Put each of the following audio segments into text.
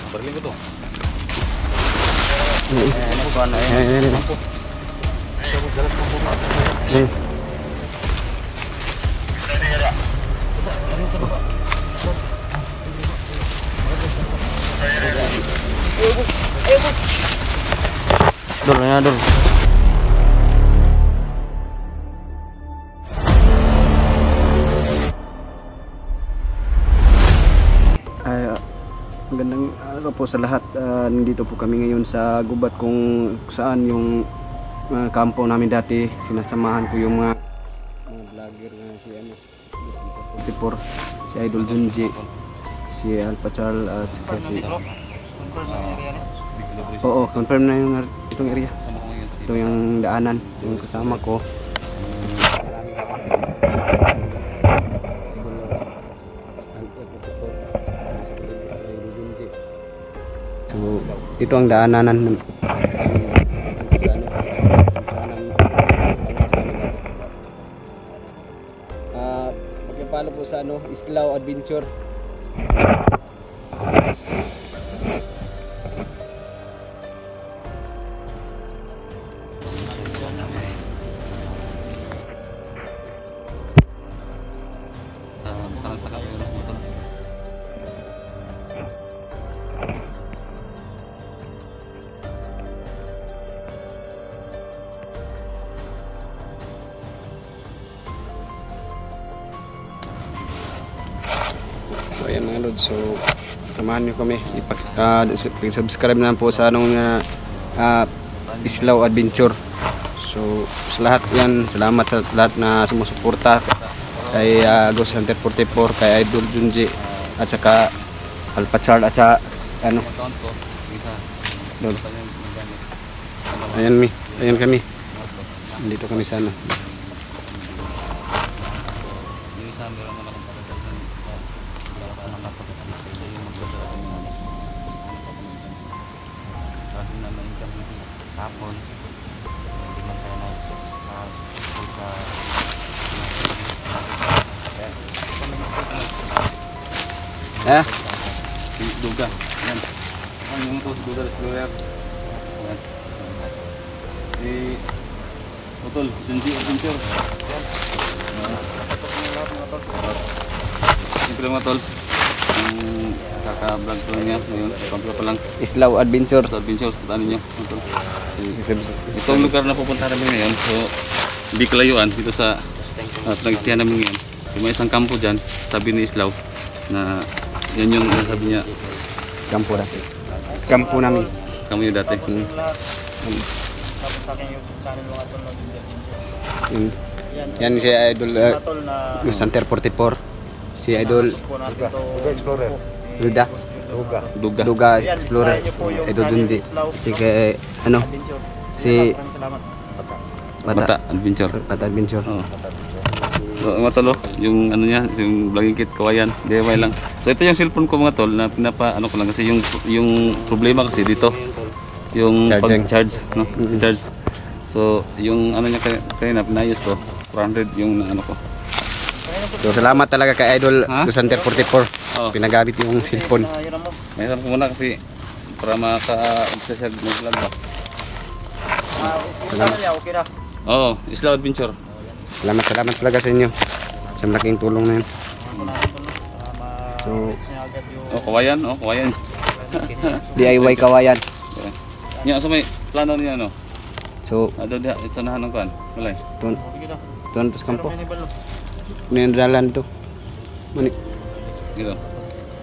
Barling ko to. Ano ko ano eh. Dol na dol. Magandang araw po sa lahat. Nandito po kami ngayon sa gubat kung saan yung kampo namin dati. Sinasamahan ko yung mga vlogger na si ano, 44, si Idol Junji, si Alpha Charles at si Oo, confirm na yung itong area. Ito yung daanan, yung kasama ko. So, ito ang daanan pagkipalo po sa ano, Islao Adventure. So ayan mga lod, so samahan nyo kami, subscribe na po sa anong Islao Adventure. So sa lahat yan, salamat sa lahat na sumusuporta kay Ghost Hunter 44, kay Idol Junji at saka Alpha Charles at saka ano Dol. Ayan kami, dito kami sa ano. Hapon hindi man tayo nagsusul sa Si Duga. Yan. Ang yung to si Duga Explorer. Yan. Si Utol, Junji Adventure. Siyempre mga tol, ang kaka-vlog ko lang niya ngayon, pagka pa lang Islao Adventure. sa adventure, puntaan ninyo. Itong lugar na pupuntahan namin ngayon, so hindi kalayuan dito sa pinag-istihan namin ngayon. Yung may isang kampo dyan, sabi ni Islao na yan yung sabi niya, Kampo dati. Kampo namin. kamo yung dati. Tapos sa aking YouTube channel mga tol na Yun. Yan si Idol tol na Ghost Hunter 44. Si Idol po natin to Explorer. Luda. Duga. Duga Ayan, Explorer. bisitahin niyo po yung Idol channel Dundi. Islao Si kay ano, Adventure. si Maraming salamat. Mata Adventure. Bata Adventure. Oo. So, mga tol, yung ano niya, yung vlogging kit kawayan, DIY lang. So ito yung cellphone ko mga tol na ano ko lang kasi yung problema kasi dito. Yung Charging. pag-charge, no? Si charge. So yung ano niya kanina pinayos ko, 400 yung ano ko. So salamat talaga kay Idol Ha? Ghost Hunter 44. Oh. Pinagamit yung cellphone. Hiram mo. Mayroon ko muna kasi para maka-umpisa siya mag-vlog ba. Salamat. Okay na. Oo, Islao Adventure. Salamat talaga sa inyo. Sa malaking tulong na yun. So Agad yung Oh, kawayan, kawayan. DIY kawayan. Nya sa may plano niya no. So Ado diha sa nahan ng kan. Walay. tuan tuan tos kampo. may nibalo. Mindalan to. Mani. Dito.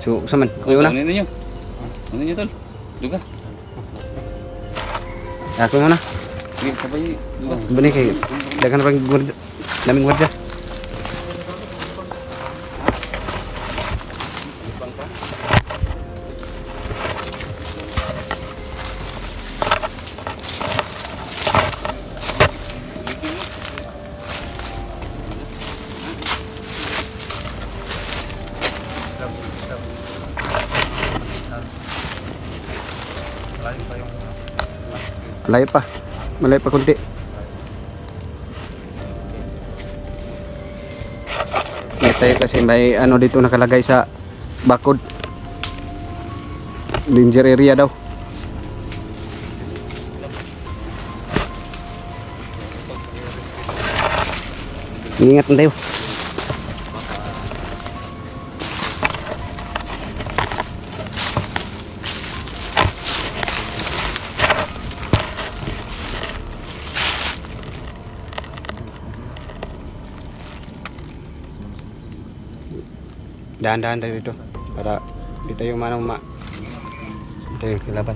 So saman, Oh, kuyo na. Ano ninyo? Ano ninyo tol? Duga. Ako muna. Sige, sabay duga. Bani kay dagan pang daming gwardiya. Malayo pa. Malayo pa kunti. May tayo kasi may ano dito nakalagay sa bakod. danger area daw. Ingat na tayo. Dahan-dahan tayo dito para di tayo di tayo kilaban.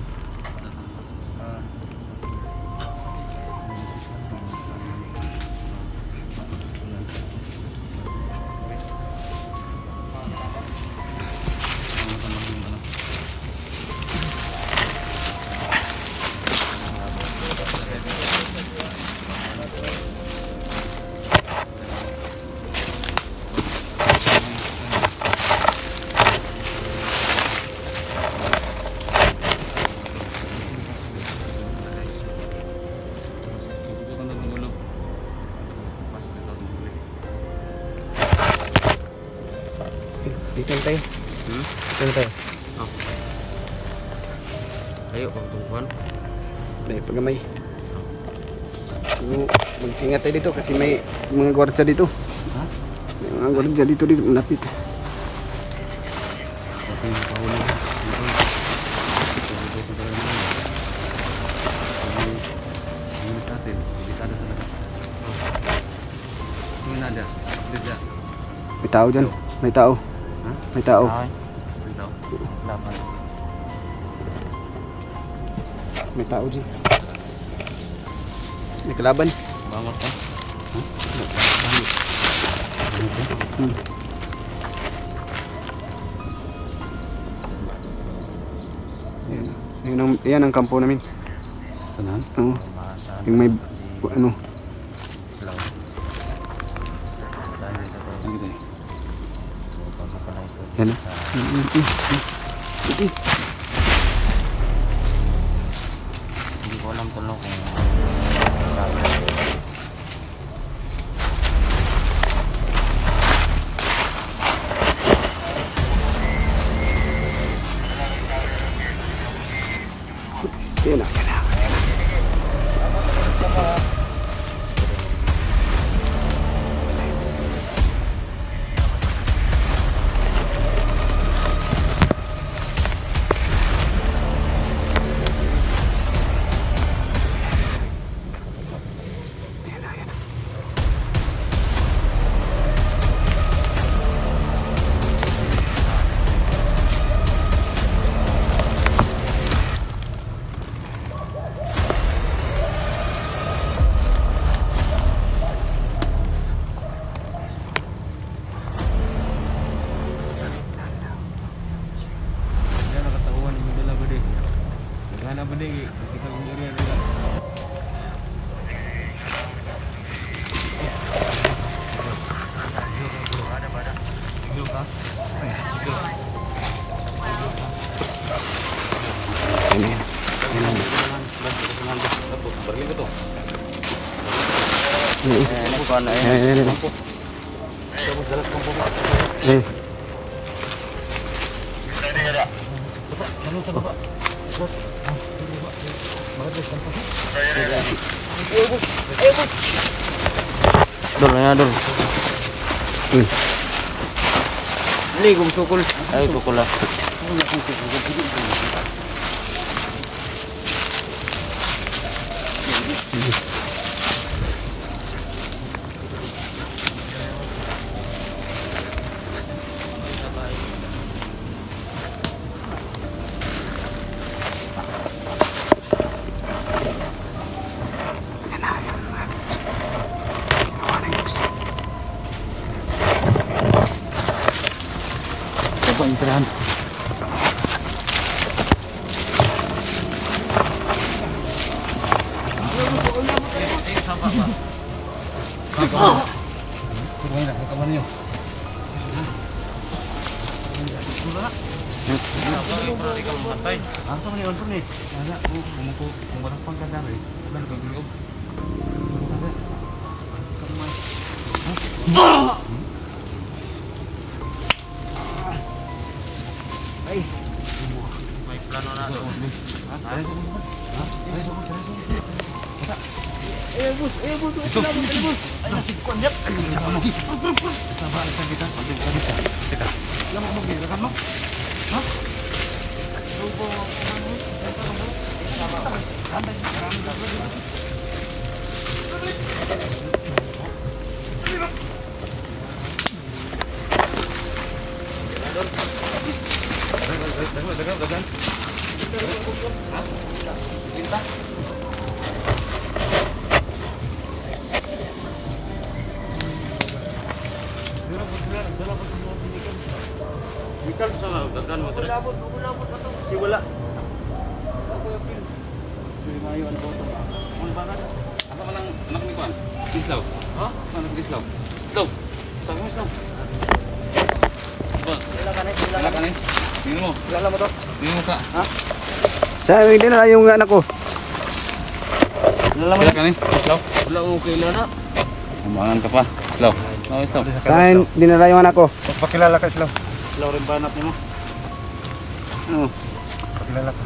Dito tayo. Dito tayo. Ayo, pagtukuan. Dahil pagamay. Mag-ingat tayo dito kasi may mga gwardiya dito. May mga gwardiya dito malapit. May tao dyan. May tao. May tao. Ay. Dapat. May tao dyan. May kalaban. Bangot ka. Yan ang kampo namin. Saan? Oo. Yung may ano. Slow. Dahil dito ko. Ano ito? Upang makalay ko. Yan. Iti. Hindi ko alam tulo kung Yan na. Baril ko to. ano ko na Yan. Tapos dalas kong po. Eh. Tanong sa baba. Dol na dol. Hmm. Ini gum sukul. Ay sukul lah. Coba interahan. plano na ito. Si wala. Asa man ang anak ni Kwan? Islaw. Ha? Anak ni Islaw. Islaw. Sabi mo Islaw. Ba? Wala ka ni. Tingnan mo. Wala mo to. Tingnan mo ka. Sa hindi na yung anak ko. Wala ka ni. Islaw. Wala mo kailan na. Umangan ka pa. Islaw. Oh, Islaw. Saan dinala yung anak ko? Pakilala ka sila. Lauren banat niyo mo. Ano? Pakilala ka.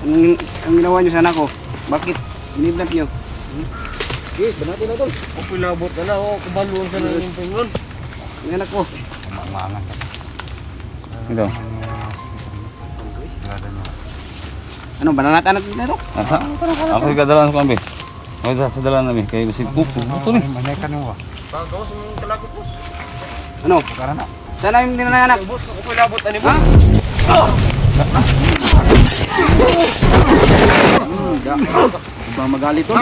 Ang ginawa niyo sa anak ko? Bakit binidnap niyo? Okay, banatin na tol. O pilabot na na. O kubalong sa nang pingon. Yung anak ko. Ito. Ano, bananatan natin na ito? Asa? Ako yung kadalaan ko ambil. Ako yung kadalaan namin. Kaya si Pup. Ito ni. Manekan mo ba? Pagawas mong kalakot boss. Ano? Karana. Sana yung dinala yung anak? Boss, o pilabot na ni mo. Ba magalit tol?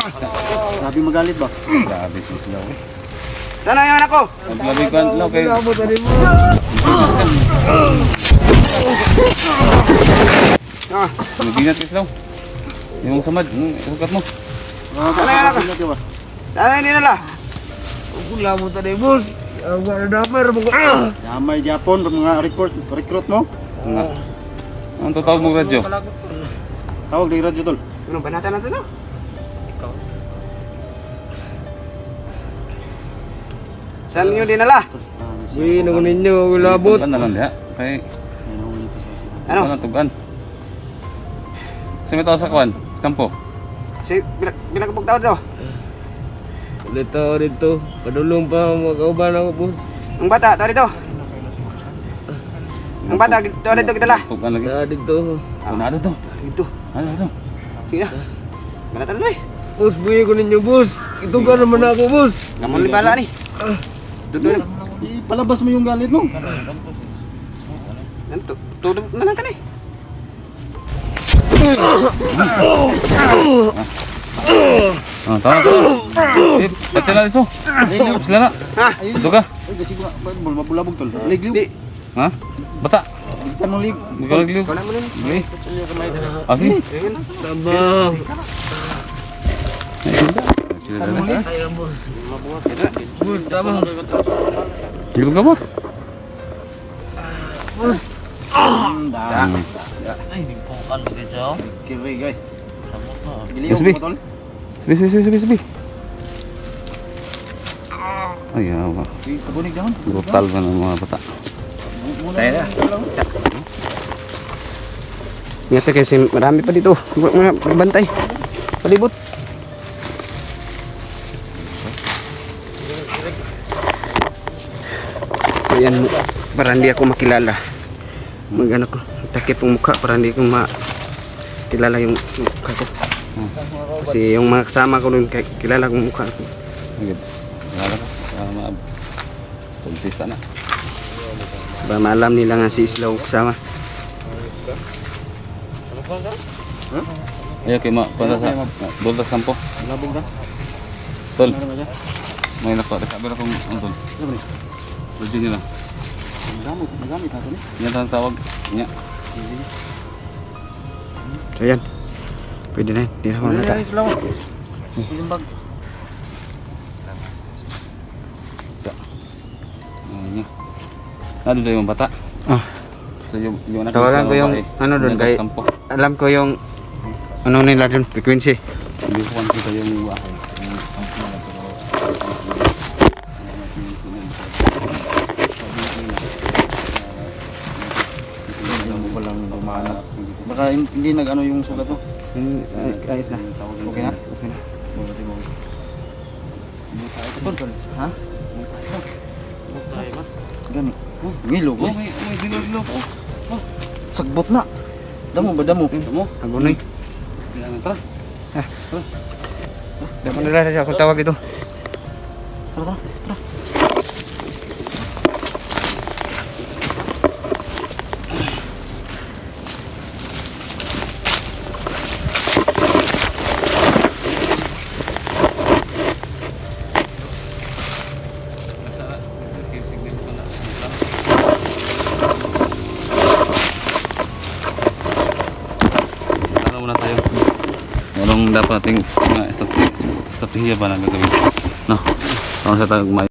Sabi magalit ba? Grabe si Islaw. Sana yung anak ko? Paglabi ko ang law kayo. Ah, Nagingat Islaw. Yung samad. Sukat mo. sana yung anak ko? Sana yung dinala? O pilabot na ni boss. Ang mga damer mo. Yamay Japon mga recruit mo. Nga. Ang totoo mong radyo. Tawag di radyo tol. Ano, banatan natin no? Saan nyo dinala? Hindi nung ninyo kilabot. Tugan na lang diha. Kay Ano? ano tugan. Sa metaw sa kwan, sa kampo. Si, binagabog tao dito. Dito. Padulong pa mga kauban ako boss. Ang bata, tao dito. Ang bata, tao dito kita la. Tugan lagi. Dito. Ano to? Dito. Ano? Sige na. Banatan mo eh. Boss, buhay ko ninyo boss. Ito ka naman ako boss. Gamon libala ni. Dito na. Ipalabas mo yung galit mo. Tudog na natin eh. Ah, tama. Eh, pati na dito. Sila na. Ha? Ito ka. Ay kasi mabulabog tol. Ligliw. Di. Ha? Bata. Bilitan mo lig. Ikaw nagliw. Ikaw na mo nun. Sige. Ah, sige. Tabang. Sila na. Boss, tabang. Liw ka ba? Ay, hindi po kan dito. Kiri guys. Samot na. Giliw Sabi. mo tol. Sabi. Ay, awa. Kabunig dahon. Brutal ka ng mga bata. Tayo na. Ingat kayo kasi marami pa dito. Mga bantay. Palibot. Ayan, para hindi ako makilala. Mag-ano ko, takip yung mukha para hindi ko makilala yung mukha ko. Kasi yung mga kasama ko nun, kilala kong mukha ko. Agad. Wala ka. Maab. Tumpista na. Ba maalam nila nga si Islaw kasama. Ayo kay ma para sa Bultas Campo. Labog na. Tol. Ano ba siya? May nako, sabi na kong Anton. Ano ba ni? Radyo nila. Nagamit natin eh. Yan ang tawag niya. So yan. Pwede na yun. Hindi na ako nata. Yung bag. Niya. Ano daw yung bata? Ah. So yung anak Tawagan ko yung ano doon kay Campo. alam ko yung ano nila doon frequency. Hindi ko kita yung bahay. walang lumahanap. Baka hindi nag-ano yung sugat mo. Ayos na. Okay na? Okay na. Ha? Tayo ba? Gani. Ngilog Oh, eh. may bilog-bilog. Oh, Sagbot na. Damo ba damo? mo. Agunay. Kailangan tara. Dapat nila siya kung tawag ito. Tara, tara. Ano muna tayo? Anong dapat nating mga estratehiya ba na gagawin? No? Ano sa tayo